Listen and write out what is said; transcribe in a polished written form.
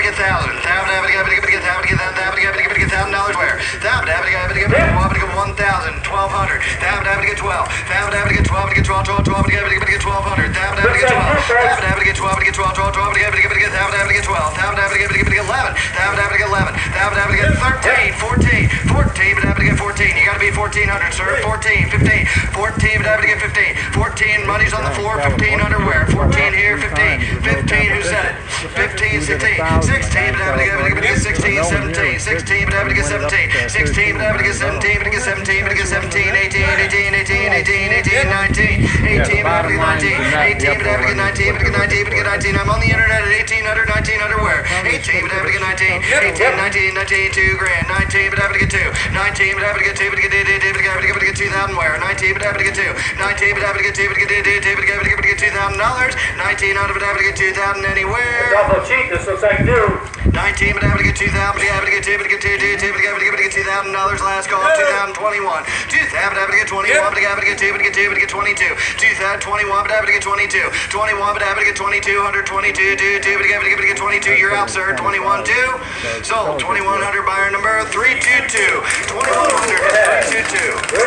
to get $1,000. $1,000 where? $1,000 to get $1,200. $1,000 to get 12. $1,000 to get 12 to get 12. $1,200. $1,000 to get 12. $1,000 to get 12. $1,000 to get 12 to get 12. $1,200 to get 12. $1,000 to get 11. $1,000 to get 11. $1,000 to get 13. 14. $1,000 to get 14. You got to be 1,400, sir. 14. 15. $1,400 to get 15. 14. Money's on the floor. 1,500 where? 14 here. 15. 15. Who said it? 15. 16. 16. $1,000 to get 16. 17. 16. $1,000 to get 17. 16. $1,000 to get 17. $1,000 to get 17. $1,000 to get 17. 18. 18. 18. 18. 18. 19. 18. $1,000 to get 19. 18. $1,000 to get 19. $1,000 to get 19. $1,000 to get 19. I'm on the internet at 1,800. 1,900 where? 18. $1,000 to get 19. 18. 19. 19. $2,000. 19. $1,000 to get 2. 19. $1,000 to get 2. $1,000 to get 2,000 where? 19. $1,000 to get 2. 19. $1,000 to get 2. $1,000 to get $2,000. 19. $1,000 to get 2,000 anywhere. Double cheat. This looks like new. 19. $1,000 to get 2,000. $1,000 to get 2. $1,000 to get 2. $1,000 to get $2,000. Last call. 2021. 2,000 to get 21. $1,000 to get 2. $1,000 to get 2. $1,000 to get 22. 2,021. $1,000 to get 22. 21. $1,000 to get 2,200. 22. 2. $1,000 to get 22. You're out, sir. 21. 2. Sold. 2,100. Buyer number 322. 2,100. 322.